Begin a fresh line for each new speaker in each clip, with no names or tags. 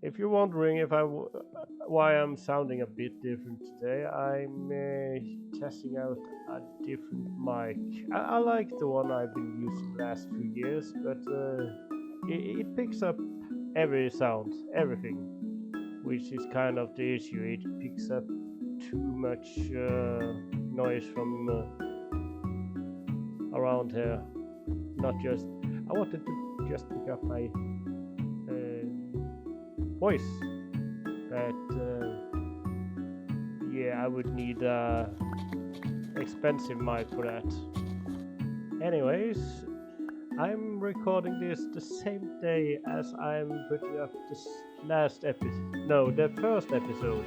If you're wondering why I'm sounding a bit different today, I'm testing out a different mic. I like the one I've been using the last few years, but it picks up every sound, everything, which is kind of the issue. It picks up too much noise from around here. Not just. I wanted to just pick up my voice, but yeah, I would need a expensive mic for that. Anyways, I'm recording this the same day as I'm putting up this last episode. No, the first episode,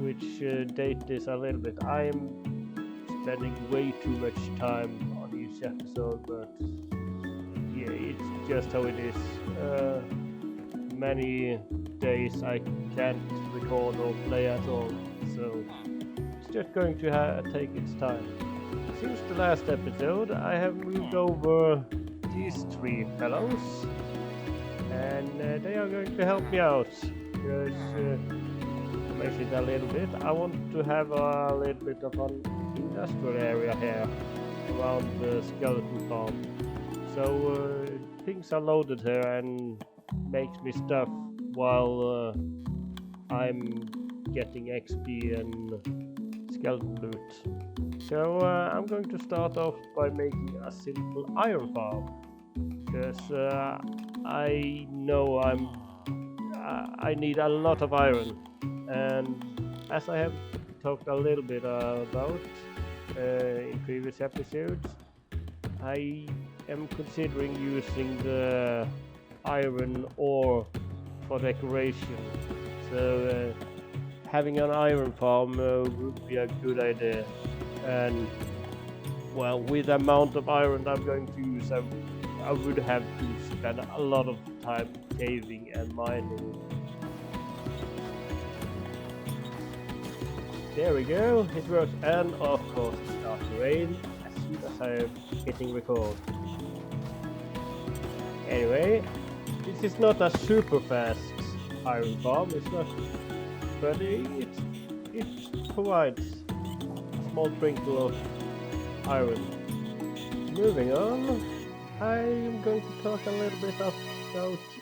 which date this a little bit. I'm spending way too much time on each episode, but yeah, it's just how it is. Many days I can't record or play at all, so it's just going to take its time. Since the last episode, I have moved over these three fellows, and they are going to help me out, because I mentioned a little bit, I want to have a little bit of an industrial area here around the skeleton farm, so things are loaded here and makes me stuff while I'm getting XP and skeleton loot. So I'm going to start off by making a simple iron farm, because I know I need a lot of iron, and as I have talked a little bit about in previous episodes, I am considering using the iron ore for decoration, so having an iron farm would be a good idea. And well, with the amount of iron I'm going to use, I would have to spend a lot of time caving and mining. There we go, it works, and of course it starts to rain as soon as I'm hitting record. Anyway, this is not a super fast iron farm, it's not, but it provides a small sprinkle of iron. Moving on, I'm going to talk a little bit about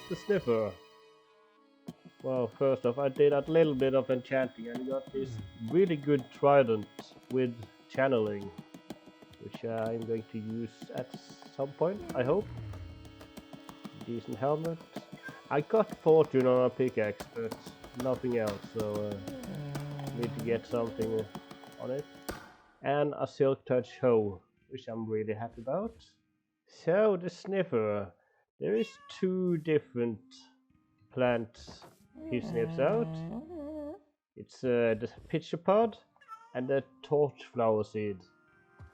the sniffer. Well, first off, I did a little bit of enchanting and got this really good trident with channeling, which I'm going to use at some point, I hope. Decent helmet. I got fortune on a pickaxe, but nothing else, so need to get something on it. And a silk touch hoe, which I'm really happy about. So the sniffer, there is two different plants he sniffs out. It's the pitcher pod and the torchflower seed.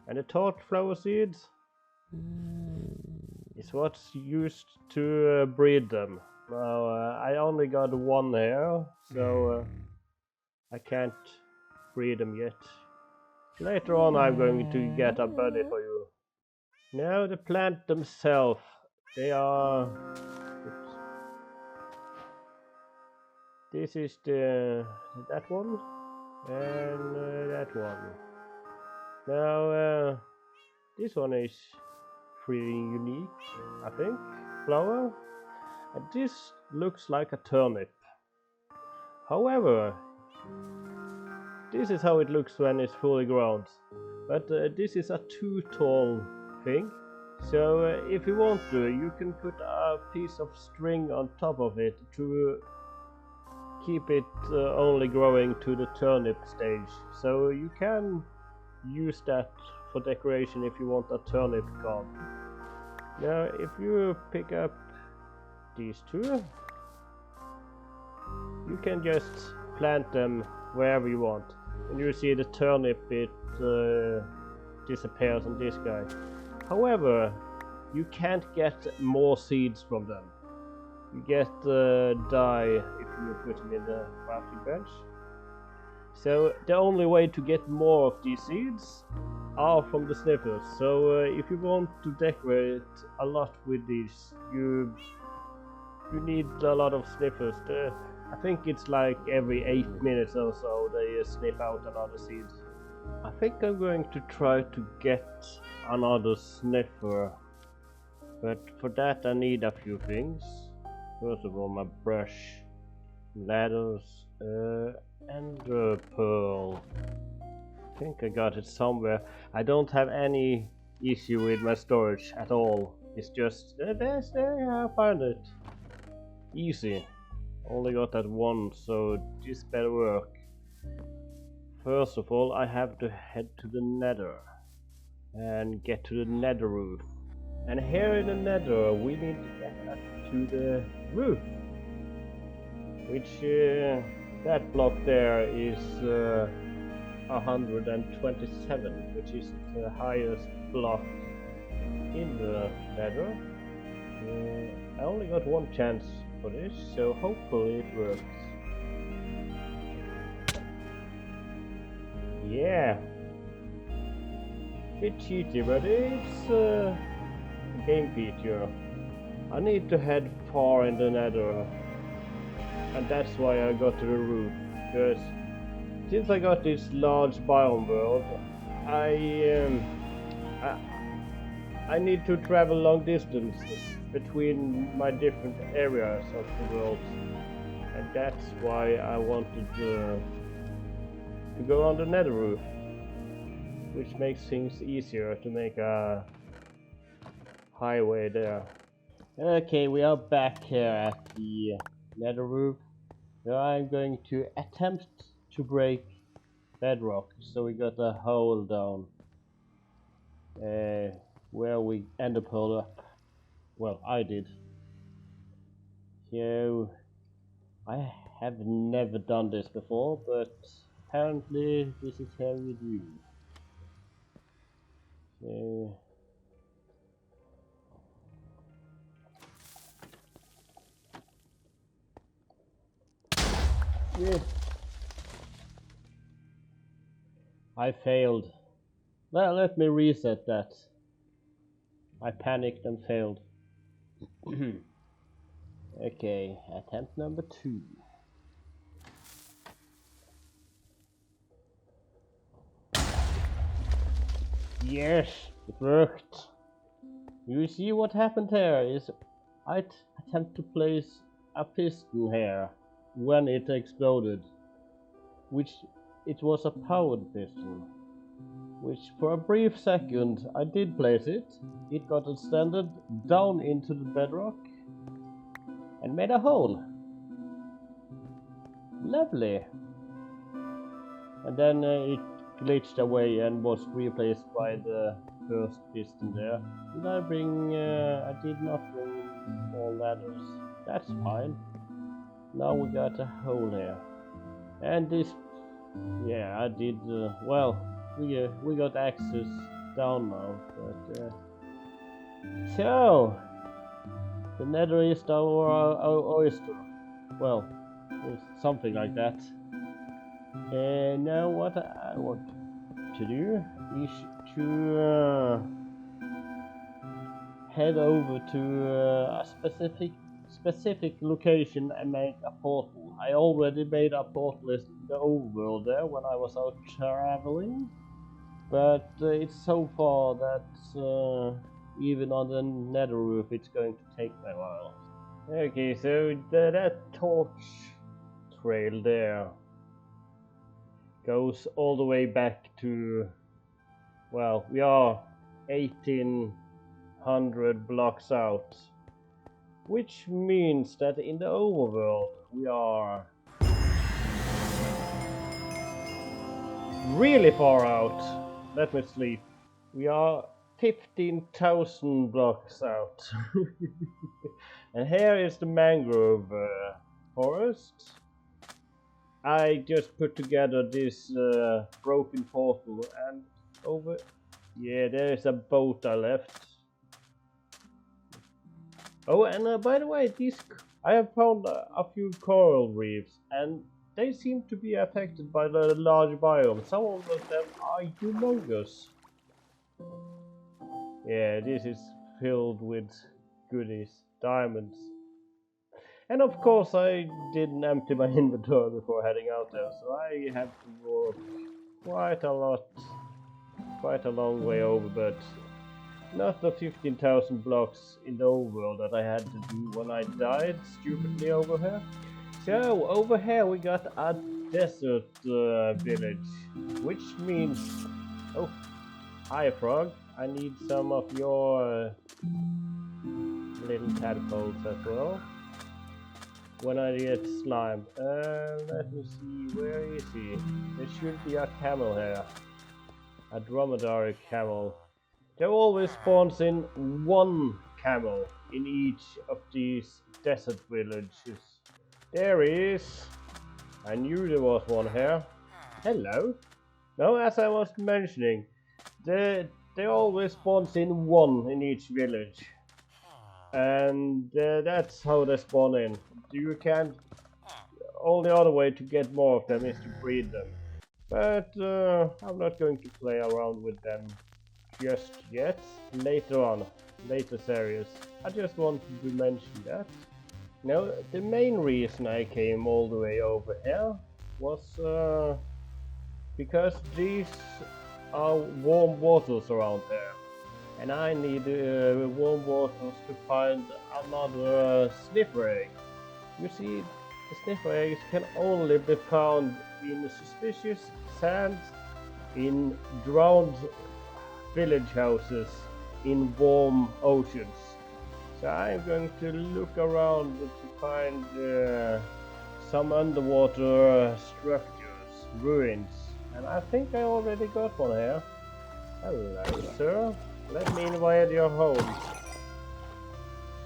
And the torchflower seed is what's used to breed them. Now I only got one here, so I can't breed them yet. Later on I'm going to get a buddy for you. Now the plant themselves, they are... This is that one and that one. Now this one is pretty unique, I think, flower, and this looks like a turnip. However, this is how it looks when it's fully grown, but this is a too tall thing, so if you want to, you can put a piece of string on top of it to keep it only growing to the turnip stage, so you can use that for decoration if you want a turnip cob. Now if you pick up these two, you can just plant them wherever you want, and you see the turnip, it disappears on this guy. However, you can't get more seeds from them. You get dye if you put them in the crafting bench. So the only way to get more of these seeds are from the sniffers. So if you want to decorate a lot with these, you you need a lot of sniffers. I think it's like every 8 minutes or so they sniff out another seed. I think I'm going to try to get another sniffer, but for that I need a few things. First of all, my brush, ladders, and a pearl. I think I got it somewhere. I don't have any issue with my storage at all. It's just there. I found it. Easy. Only got that one, so this better work. First of all, I have to head to the nether and get to the nether roof. And here in the nether, we need to get up to the roof, which that block there is 127, which is the highest block in the nether. I only got one chance for this, so hopefully it works. Yeah, bit cheaty, but it's a game feature. I need to head far in the nether, and that's why I got to the roof, because since I got this large biome world, I need to travel long distances between my different areas of the world, and that's why I wanted to go on the nether roof, which makes things easier to make a highway there. Okay, we are back here at the nether roof. Now I'm going to attempt to break bedrock, so we got a hole down where we end up hole up. Well, I did. So I have never done this before, but apparently this is how you do. So yeah, I failed. Well, let me reset that. I panicked and failed. Okay, attempt number 2. Yes, it worked. You see what happened here is I attempt to place a piston here when it exploded, which it was a powered piston, which for a brief second I did place it. It got extended down into the bedrock and made a hole. Lovely. And then it glitched away and was replaced by the first piston there. Did I bring? I did not bring more ladders. That's fine. Now we got a hole here, and this. Yeah, I did. Well, we got access down now, but so the nether is our oyster. Well, it's something like that. And now what I want to do is to head over to a specific location and make a portal. I already made a portal in the overworld there when I was out traveling, but it's so far that even on the nether roof it's going to take me a while. Okay, so that torch trail there goes all the way back to, well, we are 1800 blocks out, which means that in the overworld we are really far out. Let me sleep. We are 15,000 blocks out. And here is the mangrove forest. I just put together this broken portal, and over, yeah, there is a boat I left. Oh, and by the way, I have found a few coral reefs, and they seem to be affected by the large biome. Some of them are humongous. Yeah, this is filled with goodies, diamonds. And of course I didn't empty my inventory before heading out there, so I had to walk quite a lot, quite a long way over, but not the 15,000 blocks in the overworld that I had to do when I died stupidly over here. So over here we got a desert village, which means, oh, hi frog, I need some of your little tadpoles as well. When I get slime, let me see, where is he? There should be a camel here, a dromedary camel. There always spawns in one camel in each of these desert villages. There he is. I knew there was one here. Hello. Now, as I was mentioning, they always spawns in one in each village. And that's how they spawn in. You can't... Only other way to get more of them is to breed them. But I'm not going to play around with them just yet. Later on, later series. I just wanted to mention that. Now, the main reason I came all the way over here was because these are warm waters around here. And I need warm waters to find another sniffer egg. You see, the sniffer eggs can only be found in suspicious sand, in drowned village houses, in warm oceans. So I'm going to look around to find some underwater structures, ruins. And I think I already got one here. Hello, sir. Let me invade your home.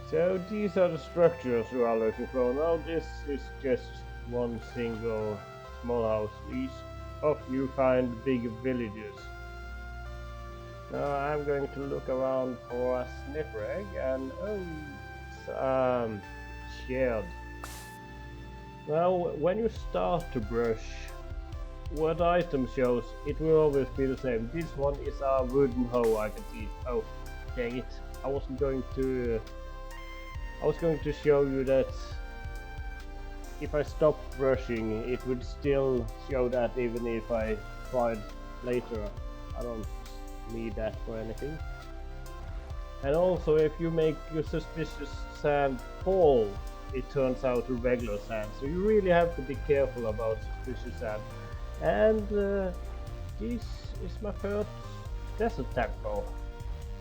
So these are the structures we are looking for. Now this is just one single small house. Each of you find big villages. Now I'm going to look around for a sniffer egg and oh, shared. Now when you start to brush, what item shows, it will always be the same. This one is a wooden hoe, I can see. Oh, dang it. I was going to show you that if I stop brushing, it would still show that even if I tried later. I don't need that for anything. And also, if you make your suspicious sand fall, it turns out to regular sand. So you really have to be careful about suspicious sand. And this is my first desert temple,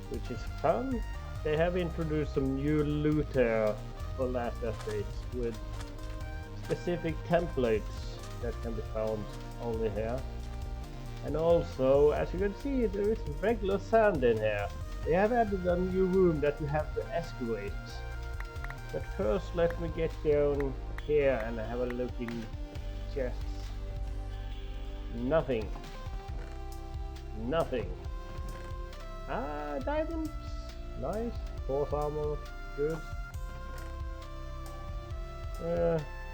which is fun. They have introduced some new loot here for last updates with specific templates that can be found only here. And also, as you can see, there is regular sand in here. They have added a new room that you have to excavate. But first, let me get down here and have a look in chests. Nothing. Nothing. Ah, diamonds. Nice. Force armor. Good.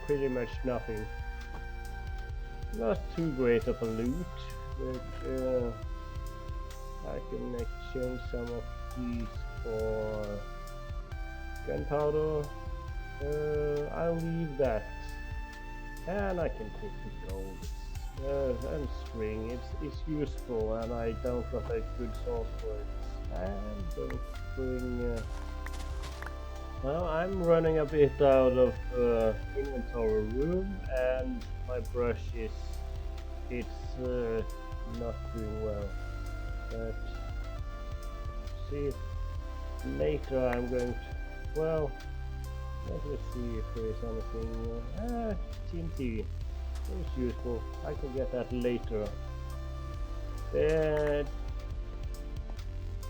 Pretty much nothing. Not too great of a loot, but I can exchange some of these for gunpowder. I'll leave that. And I can take the gold. And string, it's useful and I don't got a good source for it. And don't bring... Well, I'm running a bit out of inventory room and my brush it's not doing well. But see, later I'm going to... Well, let me see if there is anything... TNT. It's useful. I can get that later. There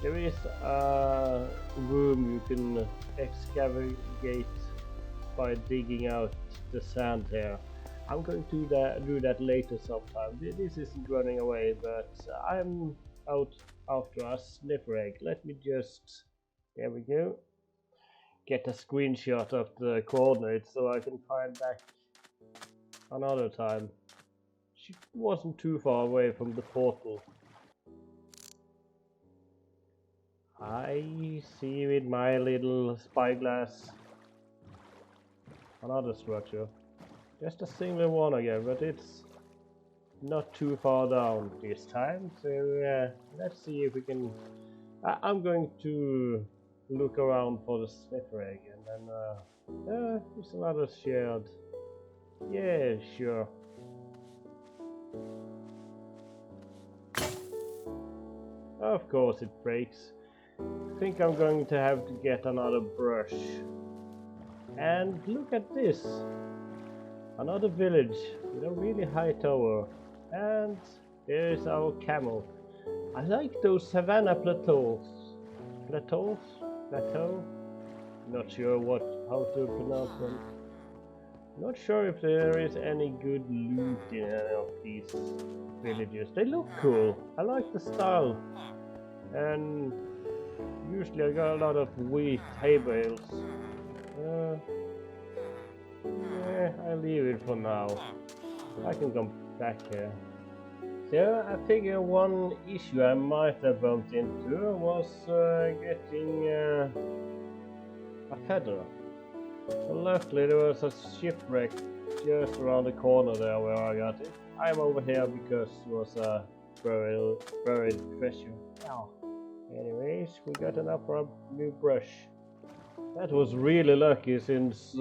is a room you can excavate by digging out the sand here. I'm going to do that later sometime. This isn't running away, but I'm out after a sniffer egg. Let me just... There we go. Get a screenshot of the coordinates so I can find back another time. She wasn't too far away from the portal. I see with my little spyglass. Another structure. Just a single one again, but it's not too far down this time. So let's see if we can. I'm going to look around for the sniffer egg, and then there's another shared. Yeah, sure. Of course it breaks. I think I'm going to have to get another brush. And look at this. Another village with a really high tower. And there's our camel. I like those savanna plateaus. Plateau? Not sure how to pronounce them. Not sure if there is any good loot in any of these villages. They look cool. I like the style. And usually I got a lot of wheat hay bales. Yeah, I'll leave it for now. I can come back here. So I figure one issue I might have bumped into was getting a feather. So luckily there was a shipwreck just around the corner there where I got it. I'm over here because it was a buried treasure. Wow. Anyways, we got enough for a new brush. That was really lucky since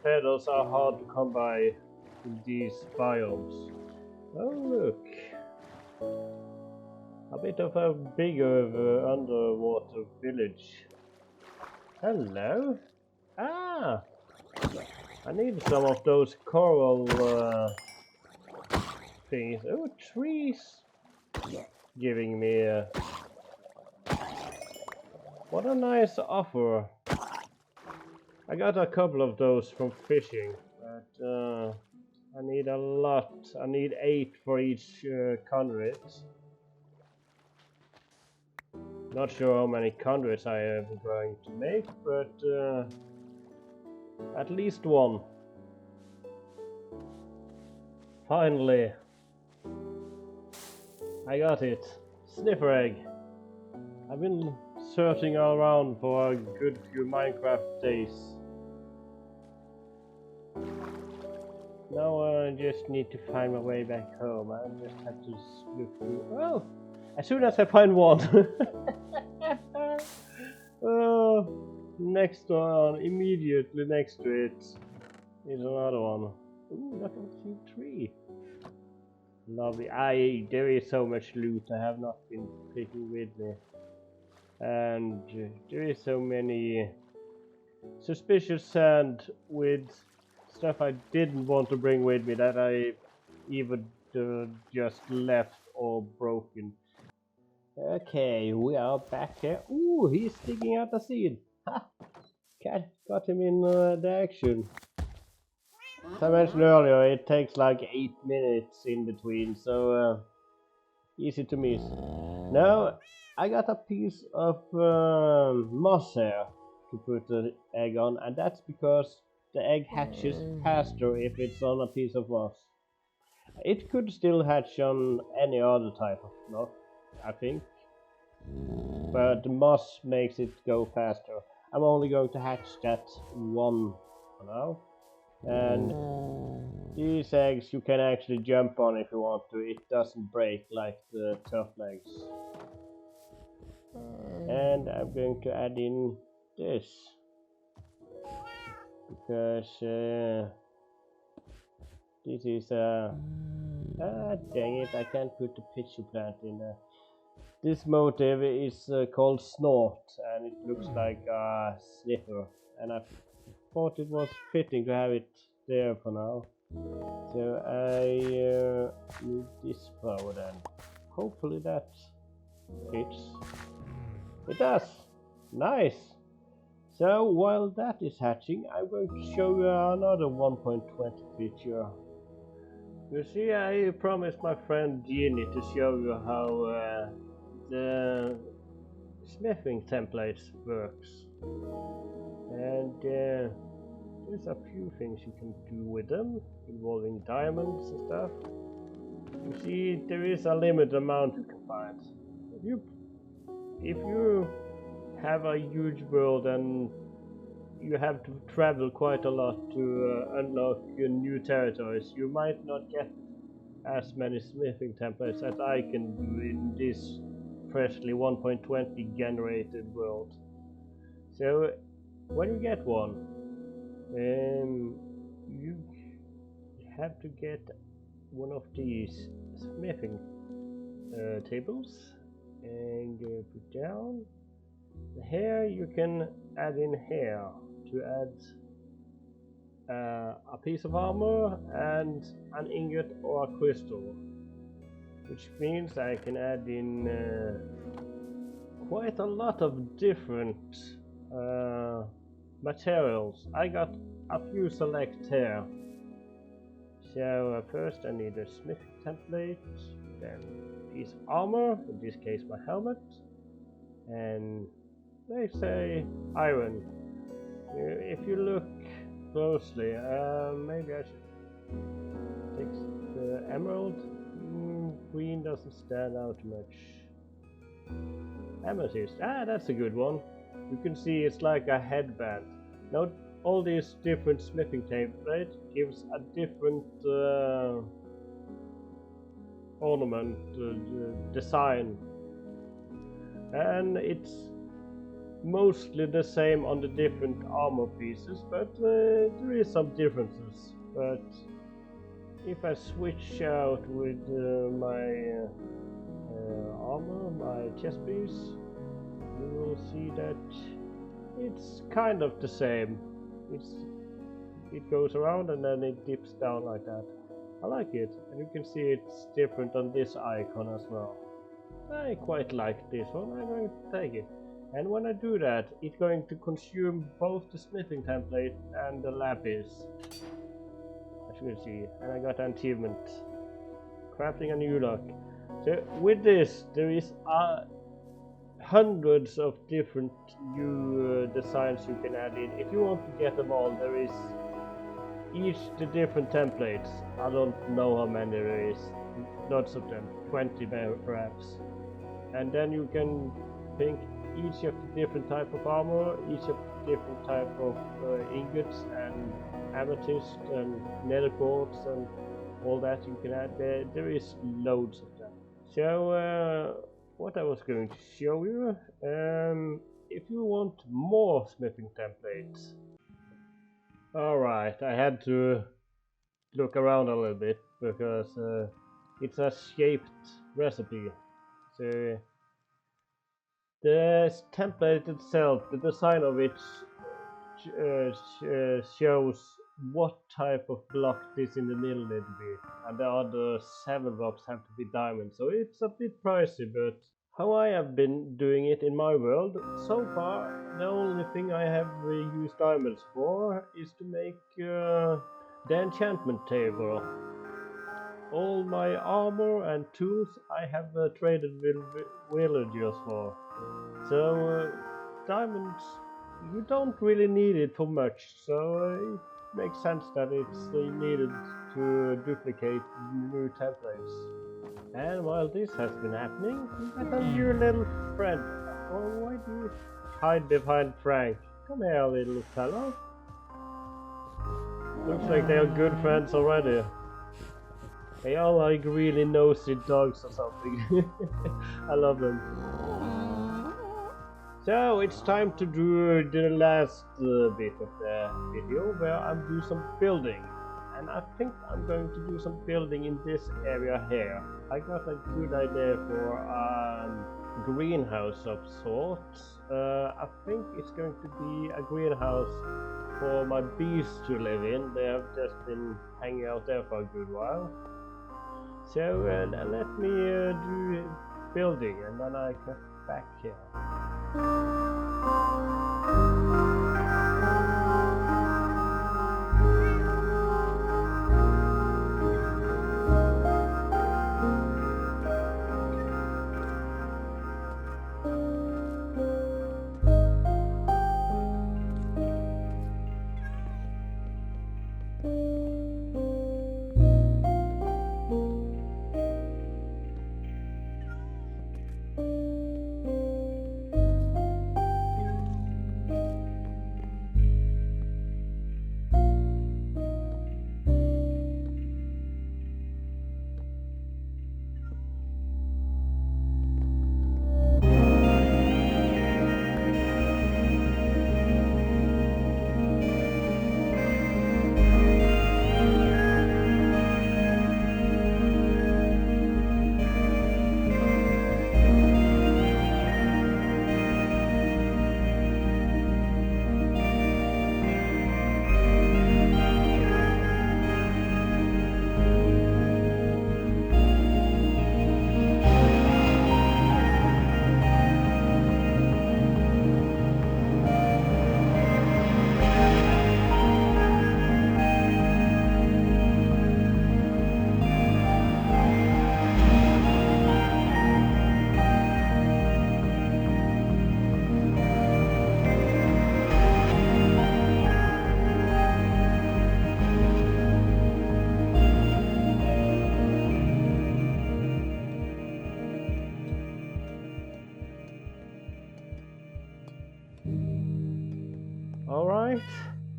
feathers are hard to come by in these biomes. Oh look. A bit of a bigger underwater village. Hello? Ah! I need some of those coral things. Oh, trees! Giving me what a nice offer. I got a couple of those from fishing, but I need a lot. I need 8 for each conduit. Not sure how many conduits I am going to make, but at least one. Finally, I got it. Sniffer egg. I've been searching all around for a good few Minecraft days. Now I just need to find my way back home. I just have to look through. Oh! As soon as I find one! Next one, immediately next to it, is another one. Ooh, look at the tree. Lovely. There is so much loot I have not been taking with me. And there is so many suspicious sand with stuff I didn't want to bring with me that I even just left or broken. Okay, we are back here. Ooh, he's sticking out a seed. Ha! Got him in the action. As I mentioned earlier, it takes like 8 minutes in between, so easy to miss. Now, I got a piece of moss here to put the egg on, and that's because the egg hatches faster if it's on a piece of moss. It could still hatch on any other type of moss, I think, but the moss makes it go faster. I'm only going to hatch that one for now, and these eggs you can actually jump on if you want to. It doesn't break like the tough legs. And I'm going to add in this because this is dang it, I can't put the pitcher plant in there. This motive is called Snort, and it looks like a sniffer, and I thought it was fitting to have it there for now. So I need this flower then. Hopefully that fits. It does! Nice! So while that is hatching, I'm going to show you another 1.20 feature. You see, I promised my friend Jeannie to show you how the smithing templates works. And there's a few things you can do with them, involving diamonds and stuff. You see, there is a limited amount you can find. If you have a huge world and you have to travel quite a lot to unlock new territories. You might not get as many smithing templates as I can do in this freshly 1.20 generated world. So when you get one, you have to get one of these smithing tables and put down. Here you can add in here to add a piece of armor and an ingot or a crystal, which means I can add in quite a lot of different materials. I got a few select here. So first I need a smithing template, then a piece of armor, in this case my helmet, and let's say iron. If you look closely, maybe I should take the emerald. Green doesn't stand out much. Amethyst, that's a good one. You can see it's like a headband. Now all these different smithing templates gives a different ornament design, and it's mostly the same on the different armor pieces, but there is some differences. But if I switch out with my armor, my chest piece, you will see that it's kind of the same. It goes around and then it dips down like that. I like it, and you can see it's different on this icon as well. I quite like this one. I'm going to take it. And when I do that, it's going to consume both the smithing template and the lapis, as you can see. And I got an achievement, crafting a new lock. So with this, there is hundreds of different new designs you can add in. If you want to get them all, there is each the different templates. I don't know how many there is, lots of them, 20 perhaps. And then you can pick each of the different type of armor, each of the different type of ingots and amethyst and nether quartz and all that you can add there. There is loads of them. So what I was going to show you, if you want more smithing templates. Alright, I had to look around a little bit because it's a shaped recipe. So the template itself, the design of it shows what type of block this in the middle need to be, and the other 7 blocks have to be diamonds, so it's a bit pricey. But how I have been doing it in my world so far, the only thing I have used diamonds for is to make the enchantment table. All my armor and tools I have traded with villagers for. So diamonds, you don't really need it for much, so it makes sense that it's needed to duplicate new templates. And while this has been happening, we got a new little friend. Oh, why do you hide behind Frank? Come here, little fellow. Looks like they are good friends already. They are like really nosy dogs or something. I love them. So it's time to do the last bit of the video where I'm doing some building. And I think I'm going to do some building in this area here. I got a good idea for a greenhouse of sorts. I think it's going to be a greenhouse for my bees to live in. They have just been hanging out there for a good while. So let me do building and then I cut back here.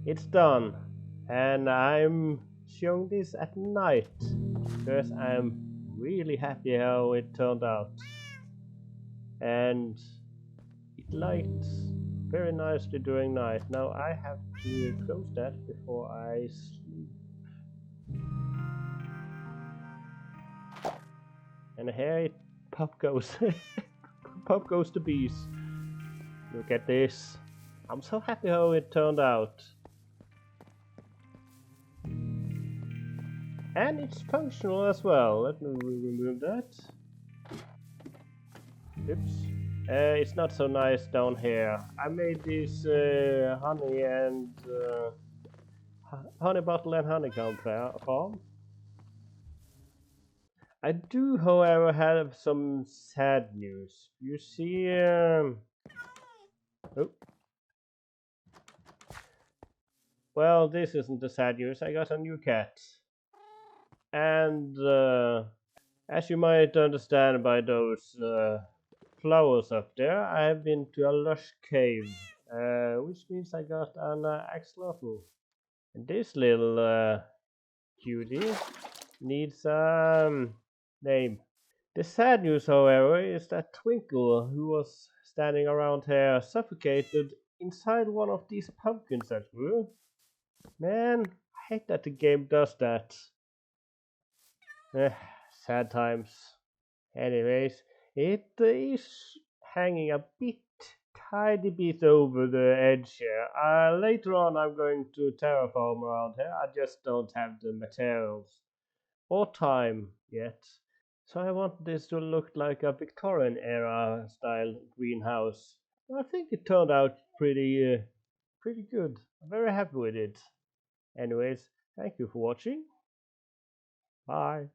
It's done, and I'm showing this at night because I'm really happy how it turned out, and it lights very nicely during night. Now I have to close that before I sleep. And here it pop goes. Pop goes the bees. Look at this. I'm so happy how it turned out. And it's functional as well. Let me remove that. Oops. It's not so nice down here. I made this honey and honey bottle and honeycomb farm. I do, however, have some sad news. You see, oh, well, this isn't the sad news. I got a new cat, and as you might understand by those flowers up there, I have been to a lush cave, which means I got an axolotl. And this little cutie needs a name. The sad news, however, is that Twinkle, who was standing around here, suffocated inside one of these pumpkins that grew. Man, I hate that the game does that. Eh, sad times. Anyways, it is hanging a tiny bit over the edge here. Later on, I'm going to terraform around here. I just don't have the materials or time yet. So I want this to look like a Victorian era style greenhouse. I think it turned out pretty good. I'm very happy with it. Anyways, thank you for watching. Bye.